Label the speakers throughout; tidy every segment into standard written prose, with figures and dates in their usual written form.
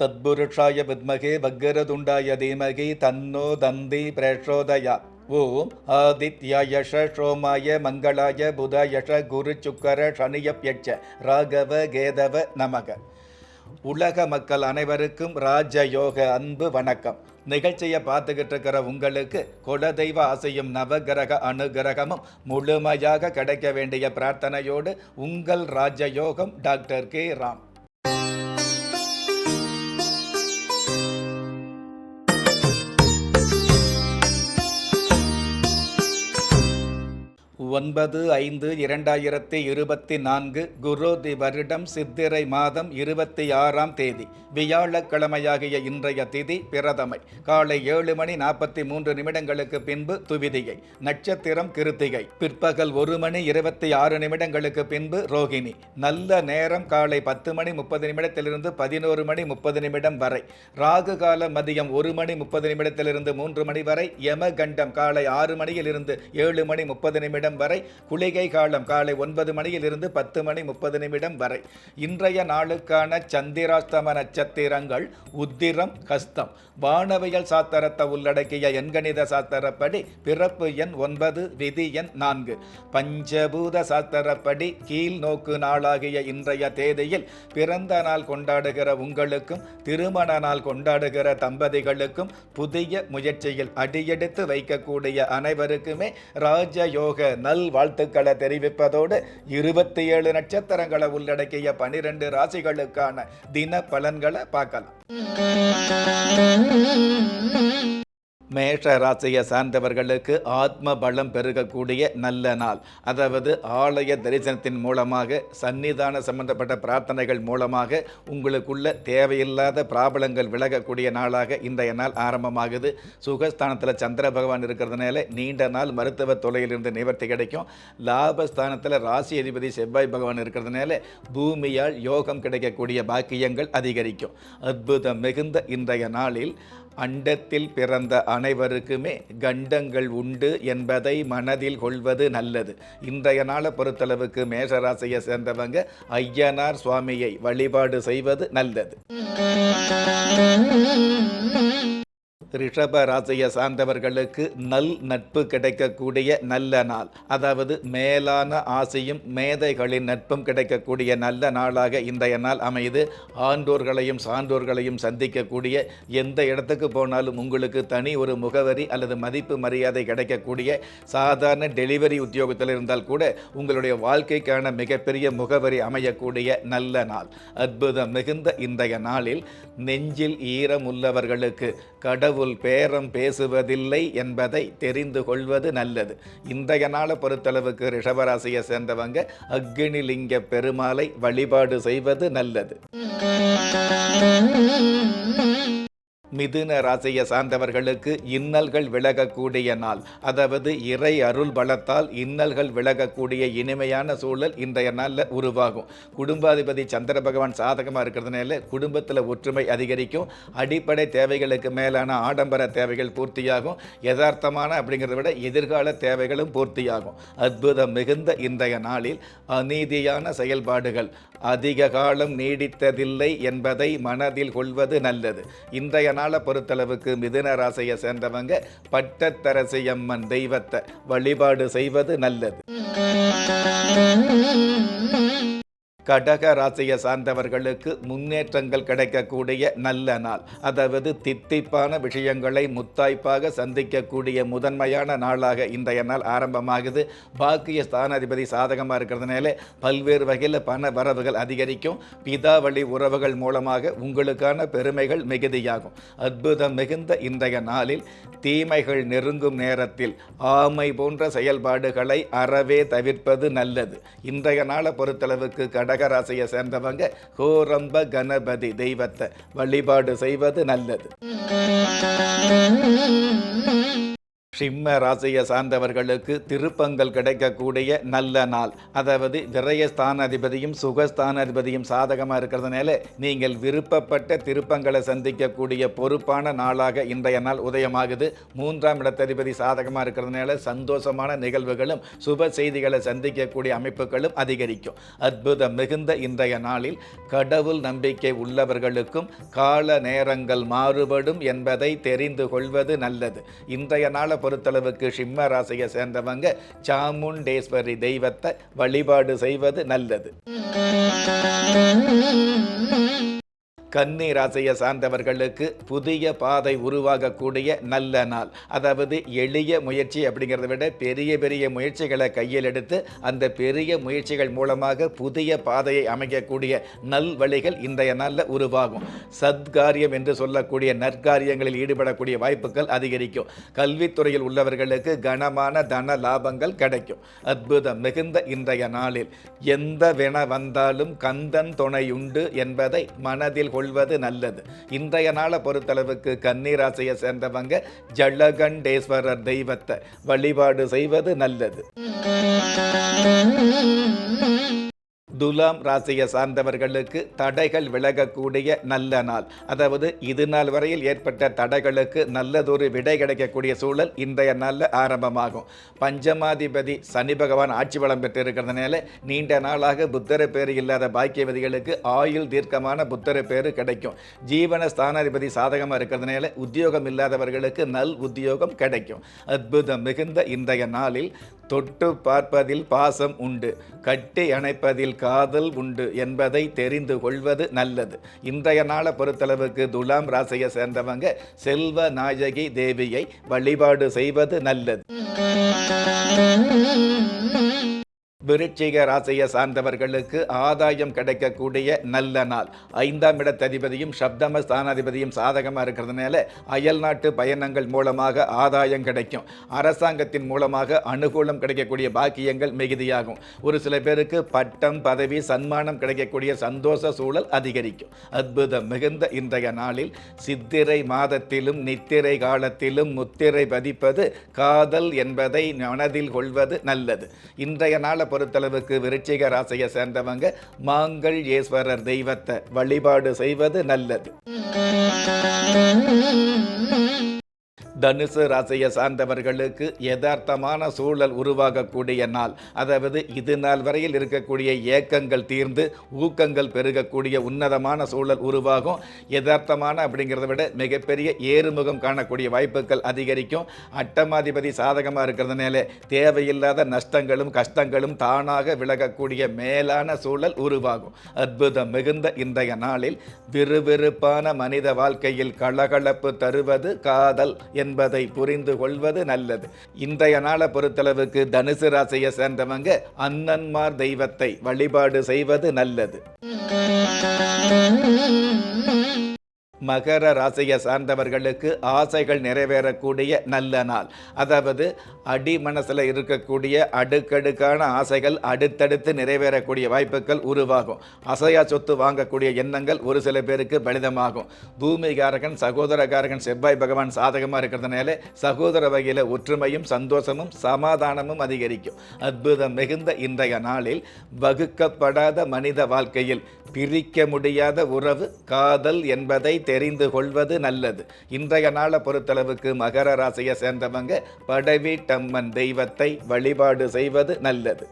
Speaker 1: தத்புருஷாய வித்மகே வக்கரதுண்டாய தீமகி தன்னோ தந்தி பிரச்சோதயா. ஓம் ஆதித்யாயஷ சோமாய மங்களாய புதயஷ குரு சுக்கர சனியப்யட்ச ராகவ கேதவ நமக. உலக மக்கள் அனைவருக்கும் ராஜயோக அன்பு வணக்கம். நிகழ்ச்சியை பார்த்துக்கிட்டு இருக்கிற உங்களுக்கு குலதெய்வ ஆசையும் நவகிரக அனுகிரகமும் முழுமையாக கிடைக்க வேண்டிய பிரார்த்தனையோடு உங்கள் ராஜயோகம் டாக்டர் கே ராம். 9/5/2024 குரோதி வருடம் சித்திரை மாதம் 26ஆம் தேதி வியாழக்கிழமையாகிய இன்றைய திதி பிரதமை. காலை 7:43 பின்பு துவிதியை. நட்சத்திரம் கிருத்திகை. பிற்பகல் 1:26 பின்பு ரோகிணி. நல்ல நேரம் காலை 10:30 11:30 வரை. ராகு கால மதியம் 1:30 3 மணி வரை. யமகண்டம் காலை 6 மணியிலிருந்து 7:30 வரை. குளிகை காலம் காலை 9 மணியிலிருந்து 10:30 வரை. இன்றைய நாளுக்கான சந்திராஷ்டம நட்சத்திரங்கள் உத்திரம், ஹஸ்தம். வானவியல் சாஸ்திரத்தை உள்ளடக்கிய எண்கணித சாஸ்திரப்படி பிறப்பு எண் 9, விதி எண் 4. பஞ்சபூத சாஸ்திரப்படி கீழ் நோக்கு நாளாகிய இன்றைய தேதியில் பிறந்த நாள் கொண்டாடுகிற உங்களுக்கும் திருமண நாள் கொண்டாடுகிற தம்பதிகளுக்கும் புதிய முயற்சியில் அடியெடுத்து வைக்கக்கூடிய அனைவருக்குமே ராஜயோக நல் வாழ்த்துக்களை தெரிவிப்பதோடு 27 நட்சத்திரங்களை உள்ளடக்கிய 12 ராசிகளுக்கான தின பலன்களை பார்க்கலாம். மேஷ ராசியை சார்ந்தவர்களுக்கு ஆத்ம பலம் பெருகக்கூடிய நல்ல நாள். அதாவது ஆலய தரிசனத்தின் மூலமாக, சன்னிதான சம்பந்தப்பட்ட பிரார்த்தனைகள் மூலமாக உங்களுக்குள்ள தேவையில்லாத பிராபலங்கள் விலகக்கூடிய நாளாக இன்றைய நாள் ஆரம்பமாகுது. சுகஸ்தானத்தில் சந்திர பகவான் இருக்கிறதுனால நீண்ட நாள் மருத்துவ தொலையிலிருந்து நிவர்த்தி கிடைக்கும். லாபஸ்தானத்தில் ராசி அதிபதி செவ்வாய் பகவான் இருக்கிறதுனால பூமியால் யோகம் கிடைக்கக்கூடிய பாக்கியங்கள் அதிகரிக்கும். அற்புதம் மிகுந்த இன்றைய நாளில் அண்டத்தில் பிறந்த அனைவருக்குமே கண்டங்கள் உண்டு என்பதை மனதில் கொள்வது நல்லது. இன்றைய நாளை பொறுத்தளவுக்கு மேஷராசியை சேர்ந்தவங்க ஐயனார் சுவாமியை வழிபாடு செய்வது நல்லது. ரிஷப ராசியை சார்ந்தவர்களுக்கு நல் நட்பு கிடைக்கக்கூடிய நல்ல நாள். அதாவது மேலான ஆசையும் மேதைகளின் நட்பும் கிடைக்கக்கூடிய நல்ல நாளாக இன்றைய நாள் அமைது. ஆண்டோர்களையும் சான்றோர்களையும் சந்திக்கக்கூடிய, எந்த இடத்துக்கு போனாலும் உங்களுக்கு தனி ஒரு முகவரி அல்லது மதிப்பு மரியாதை கிடைக்கக்கூடிய, சாதாரண டெலிவரி உத்தியோகத்தில் இருந்தால் கூட உங்களுடைய வாழ்க்கைக்கான மிகப்பெரிய முகவரி அமையக்கூடிய நல்ல நாள். அற்புதம் மிகுந்த இன்றைய நாளில் நெஞ்சில் ஈரம் உள்ளவர்களுக்கு கடவுள் பேரம் பேசுவதில்லை என்பதை தெரிந்து கொள்வது நல்லது. இன்றைய நாளை பொறுத்தளவுக்கு ரிஷபராசியை சேர்ந்தவங்க அக்னிலிங்க பெருமாளை வழிபாடு செய்வது நல்லது. மிதுன ராசியை சார்ந்தவர்களுக்கு இன்னல்கள் விலகக்கூடிய நாள். அதாவது இறை அருள் பலத்தால் இன்னல்கள் விலகக்கூடிய இனிமையான சூழல் இன்றைய நாளில் உருவாகும். குடும்பாதிபதி சந்திர பகவான் சாதகமாக இருக்கிறதுனால குடும்பத்தில் ஒற்றுமை அதிகரிக்கும். அடிப்படை தேவைகளுக்கு மேலான ஆடம்பர தேவைகள் பூர்த்தியாகும். யதார்த்தமான அப்படிங்கிறத விட எதிர்கால தேவைகளும் பூர்த்தியாகும். அற்புதம் மிகுந்த இன்றைய நாளில் அநீதியான செயல்பாடுகள் அதிக காலம் நீடித்ததில்லை என்பதை மனதில் கொள்வது நல்லது. இன்றைய நாளை பொறுத்தளவுக்கு மிதுன ராசியை சேர்ந்தவங்க பட்டத்தரசி அம்மன் தெய்வத்தை வழிபாடு செய்வது நல்லது. கடக ராசியை சார்ந்தவர்களுக்கு முன்னேற்றங்கள் கிடைக்கக்கூடிய நல்ல நாள். அதாவது தித்திப்பான விஷயங்களை முத்தாய்ப்பாக சந்திக்கக்கூடிய முதன்மையான நாளாக இன்றைய நாள் ஆரம்பமாகுது. பாக்கிய ஸ்தானாதிபதி சாதகமாக இருக்கிறதுனால பல்வேறு வகையில் பண வரவுகள் அதிகரிக்கும். பிதாவளி உறவுகள் மூலமாக உங்களுக்கான பெருமைகள் மிகுதியாகும். அற்புதம் மிகுந்த இன்றைய நாளில் தீமைகள் நெருங்கும் நேரத்தில் ஆமை போன்ற செயல்பாடுகளை அறவே தவிர்ப்பது நல்லது. இன்றைய நாளை பொறுத்தளவுக்கு கடகராசியை சேர்ந்தவங்க கோரம்ப கணபதி தெய்வத்தை வழிபாடு செய்வது நல்லது. சிம்ம ராசியை சார்ந்தவர்களுக்கு திருப்பங்கள் கிடைக்கக்கூடிய நல்ல நாள். அதாவது விரயஸ்தானாதிபதியும் சுகஸ்தானாதிபதியும் சாதகமாக இருக்கிறதுனால நீங்கள் விருப்பப்பட்ட திருப்பங்களை சந்திக்கக்கூடிய பொறுப்பான நாளாக இன்றைய நாள் உதயமாகுது. 3ஆம் இடத்ததிபதி சாதகமாக இருக்கிறதுனால சந்தோஷமான நிகழ்வுகளும் சுப செய்திகளை சந்திக்கக்கூடிய அமைப்புகளும் அதிகரிக்கும். அற்புதம் மிகுந்த இன்றைய நாளில் கடவுள் நம்பிக்கை உள்ளவர்களுக்கும் கால நேரங்கள் மாறுபடும் என்பதை தெரிந்து கொள்வது நல்லது. இன்றைய நாளை பொறுத்தளவுக்கு சிம்ம ராசியை சேர்ந்தவங்க சாமுண்டேஸ்வரி தெய்வத்தை வழிபாடு செய்வது நல்லது. கன்னி ராசியை சார்ந்தவர்களுக்கு புதிய பாதை உருவாகக்கூடிய நல்ல நாள். அதாவது எளிய முயற்சி அப்படிங்கிறத விட பெரிய பெரிய முயற்சிகளை கையில் எடுத்து அந்த பெரிய முயற்சிகள் மூலமாக புதிய பாதையை அமைக்கக்கூடிய நல்வழிகள் இன்றைய நாளில் உருவாகும். சத்காரியம் என்று சொல்லக்கூடிய நற்காரியங்களில் ஈடுபடக்கூடிய வாய்ப்புகள் அதிகரிக்கும். கல்வித்துறையில் உள்ளவர்களுக்கு கனமான தன லாபங்கள் கிடைக்கும். அற்புதம் மிகுந்த இன்றைய நாளில் எந்த வின வந்தாலும் கந்தன் துணையுண்டு என்பதை மனதில் கொள்வது நல்லது. இன்றைய நாளை பொறுத்தளவுக்கு கன்னி ராசியை சேர்ந்தவங்க ஜலகண்டேஸ்வரர் தெய்வத்தை வழிபாடு செய்வது நல்லது. துலாம் ராசியை சார்ந்தவர்களுக்கு தடைகள் விலகக்கூடிய நல்ல நாள். அதாவது இது நாள் வரையில் ஏற்பட்ட தடைகளுக்கு நல்லதொரு விடை கிடைக்கக்கூடிய சூழல் இன்றைய நாளில் ஆரம்பமாகும். பஞ்சமாதிபதி சனி பகவான் ஆட்சி பலம் பெற்றிருக்கிறதுனால நீண்ட நாளாக புத்தர பேரு இல்லாத பாக்கியவதிகளுக்கு ஆயுள் தீர்க்கமான புத்தர பேரு கிடைக்கும். ஜீவன ஸ்தானாதிபதி சாதகமாக இருக்கிறதுனால உத்தியோகம் இல்லாதவர்களுக்கு நல் உத்தியோகம் கிடைக்கும். அற்புதம் மிகுந்த இன்றைய நாளில் தொட்டு பார்ப்பதில் பாசம் உண்டு, கட்டி அணைப்பதில் காதல் உண்டு என்பதை தெரிந்து கொள்வது நல்லது. இன்றைய நாளை பொறுத்தளவுக்கு துலாம் ராசியை சேர்ந்தவங்க செல்வ நாயகி தேவியை வழிபாடு செய்வது நல்லது. விருச்சிக ராசியை சார்ந்தவர்களுக்கு ஆதாயம் கிடைக்கக்கூடிய நல்ல நாள். 5ஆம் இடத்ததிபதியும் சப்தம ஸ்தானாதிபதியும் சாதகமாக இருக்கிறதுனால அயல் நாட்டு பயணங்கள் மூலமாக ஆதாயம் கிடைக்கும். அரசாங்கத்தின் மூலமாக அனுகூலம் கிடைக்கக்கூடிய பாக்கியங்கள் மிகுதியாகும். ஒரு சில பேருக்கு பட்டம் பதவி சன்மானம் கிடைக்கக்கூடிய சந்தோஷ சூழல் அதிகரிக்கும். அற்புதம் மிகுந்த இன்றைய நாளில் சித்திரை மாதத்திலும் நித்திரை காலத்திலும் முத்திரை பதிப்பது காதல் என்பதை மனதில் கொள்வது நல்லது. இன்றைய நாளை பொறுத்தளவுக்கு விருச்சிக ராசியை சேர்ந்தவங்க மாங்கல்யேஸ்வரர் தெய்வத்தை வழிபாடு செய்வது நல்லது. தனுசு ராசியை சார்ந்தவர்களுக்கு யதார்த்தமான சூழல் உருவாகக்கூடிய நாள். அதாவது இது நாள் வரையில் இருக்கக்கூடிய ஏக்கங்கள் தீர்ந்து ஊக்கங்கள் பெருகக்கூடிய உன்னதமான சூழல் உருவாகும். யதார்த்தமான அப்படிங்கிறத விட மிகப்பெரிய ஏறுமுகம் காணக்கூடிய வாய்ப்புகள் அதிகரிக்கும். அட்டமாதிபதி சாதகமாக இருக்கிறதுனால தேவையில்லாத நஷ்டங்களும் கஷ்டங்களும் தானாக விலகக்கூடிய மேலான சூழல் உருவாகும். அற்புதம் மிகுந்த இன்றைய நாளில் விறுவிறுப்பான மனித வாழ்க்கையில் கலகலப்பு தருவது காதல் என்பதை புரிந்து கொள்வது நல்லது. இன்றைய நாளை பொறுத்தளவுக்கு தனுசு ராசியை சேர்ந்தவங்க அண்ணன்மார் தெய்வத்தை வழிபாடு செய்வது நல்லது. மகர ராசியை சார்ந்தவர்களுக்கு ஆசைகள் நிறைவேறக்கூடிய நல்ல நாள். அதாவது அடி மனசில் இருக்கக்கூடிய அடுக்கடுக்கான ஆசைகள் அடுத்தடுத்து நிறைவேறக்கூடிய வாய்ப்புகள் உருவாகும். அசையா சொத்து வாங்கக்கூடிய எண்ணங்கள் ஒரு சில பேருக்கு பலிதமாகும். பூமிகாரகன் சகோதரகாரகன் செவ்வாய் பகவான் சாதகமாக இருக்கிறதுனால சகோதர வகையில் ஒற்றுமையும் சந்தோஷமும் சமாதானமும் அதிகரிக்கும். அற்புதம் மிகுந்த இன்றைய நாளில் வகுக்கப்படாத மனித வாழ்க்கையில் பிரிக்க முடியாத உறவு காதல் என்பதை தெரிந்து கொள்வது நல்லது. இன்றைய நாளை பொறுத்தளவுக்கு மகர ராசியை சேர்ந்தவங்க படவீட்டம்மன் தெய்வத்தை வழிபாடு செய்வது நல்லது.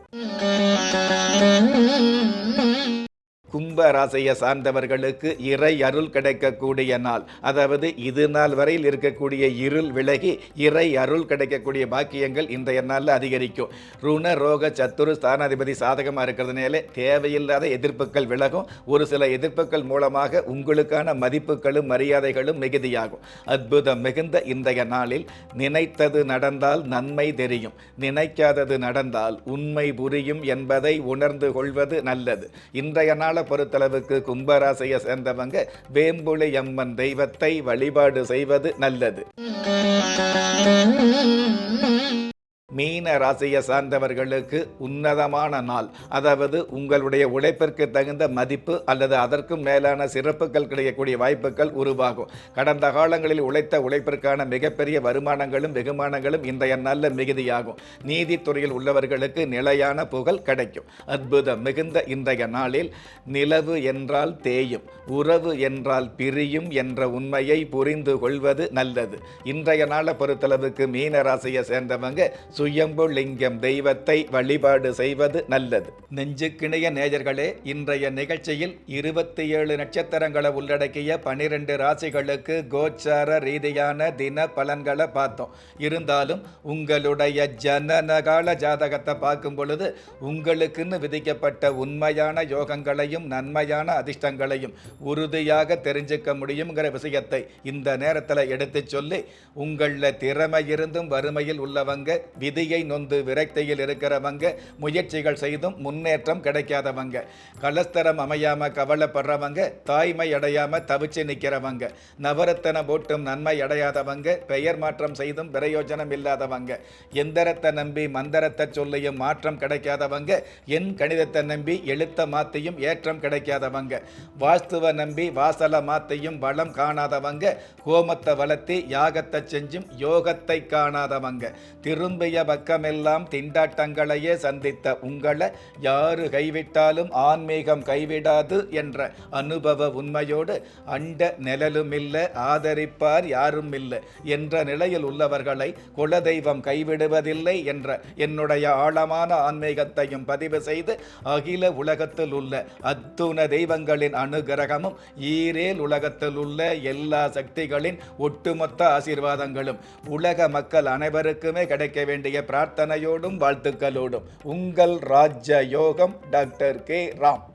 Speaker 1: கும்ப ராசியை சார்ந்தவர்களுக்கு இறை அருள் கிடைக்கக்கூடிய நாள். அதாவது இது நாள் வரையில் இருக்கக்கூடிய இருள் விலகி இறை அருள் கிடைக்கக்கூடிய பாக்கியங்கள் இன்றைய நாளில் அதிகரிக்கும். ருண ரோக சத்துரு ஸ்தானாதிபதி சாதகமாக இருக்கிறதுனால தேவையில்லாத எதிர்ப்புகள் விலகும். ஒரு சில எதிர்ப்புகள் மூலமாக உங்களுக்கான மதிப்புகளும் மரியாதைகளும் மிகுதியாகும். அற்புதம் மிகுந்த இன்றைய நாளில் நினைத்தது நடந்தால் நன்மை தெரியும், நினைக்காதது நடந்தால் உண்மை புரியும் என்பதை உணர்ந்து கொள்வது நல்லது. இன்றைய நாள் பொறுத்தளவுக்கு கும்பராசியை சேர்ந்தவங்க வேம்புலி அம்மன் தெய்வத்தை வழிபாடு செய்வது நல்லது. மீன ராசியை சார்ந்தவர்களுக்கு உன்னதமான நாள். அதாவது உங்களுடைய உழைப்பிற்கு தகுந்த மதிப்பு அல்லது அதற்கும் மேலான சிறப்புகள் கிடைக்கக்கூடிய வாய்ப்புகள் உருவாகும். கடந்த காலங்களில் உழைத்த உழைப்பிற்கான மிகப்பெரிய வருமானங்களும் வெகுமானங்களும் இன்றைய நல்ல மிகுதியாகும். நீதித்துறையில் உள்ளவர்களுக்கு நிலையான புகழ் கிடைக்கும். அற்புதம் மிகுந்த இன்றைய நாளில் நிலவு என்றால் தேயும், உறவு என்றால் பிரியும் என்ற உண்மையை புரிந்து கொள்வது நல்லது. இன்றைய நாளை பொறுத்தளவுக்கு மீன ராசியை சேர்ந்தவங்க சுயம்பு லிங்கம் தெய்வத்தை வழிபாடு செய்வது நல்லது. நெஞ்சுக்கிணைய நேயர்களே, இன்றைய நிகழ்ச்சியில் 27 நட்சத்திரங்களை உள்ளடக்கிய 12 ராசிகளுக்கு கோச்சார ரீதியான தின பலன்களை பார்த்தோம். இருந்தாலும் உங்களுடைய ஜனனகால ஜாதகத்தை பார்க்கும் பொழுது உங்களுக்குன்னு விதிக்கப்பட்ட உண்மையான யோகங்களையும் நன்மையான அதிர்ஷ்டங்களையும் உறுதியாக தெரிஞ்சுக்க முடியுங்கிற விஷயத்தை இந்த நேரத்தில் எடுத்து சொல்லி, உங்களில் திறமை இருந்தும் வறுமையில் உள்ளவங்க, விதியை நொந்து விரக்தியில் இருக்கிறவங்க, முயற்சிகள் செய்தும் முன்னேற்றம் கிடைக்காதவங்க, கலஸ்தரம் அமையாம கவலைப்படுறவங்க, தாய்மை அடையாம தவிச்சு நிற்கிறவங்க, நவரத்தன போட்டும் நன்மை அடையாதவங்க, பெயர் மாற்றம் செய்தும் பிரயோஜனம் இல்லாதவங்க, எந்திரத்தை நம்பி மந்திரத்தை சொல்லியும் மாற்றம் கிடைக்காதவங்க, என் கணிதத்தை நம்பி எழுத்த மாத்தியும் ஏற்றம் கிடைக்காதவங்க, வாஸ்துவ நம்பி வாசல மாத்தியும் வளம் காணாதவங்க, கோமத்தை வளர்த்தி யாகத்தை செஞ்சும் யோகத்தை காணாதவங்க, திரும்பிய பக்கமெல்லாம் திண்டாட்டங்களையே சந்தித்த உங்களை யாரு கைவிட்டாலும் ஆன்மீகம் கைவிடாது என்ற அனுபவ உண்மையோடு அண்ட நிழலும் இல்லை, ஆதரிப்பார் யாரும் இல்லை என்ற நிலையில் உள்ளவர்களை குலதெய்வம் கைவிடுவதில்லை என்ற என்னுடைய ஆழமான ஆன்மீகத்தையும் பதிவு செய்து, அகில உலகத்தில் உள்ள அத்துண தெய்வங்களின் அனுகிரகமும் ஈரேல் உலகத்தில் உள்ள எல்லா சக்திகளின் ஒட்டுமொத்த ஆசீர்வாதங்களும் உலக மக்கள் அனைவருக்குமே கிடைக்க வேண்டிய பிரார்த்தனையோடும் வாழ்த்துக்களோடும் உங்கள் ராஜ யோகம் டாக்டர் கே ராம்.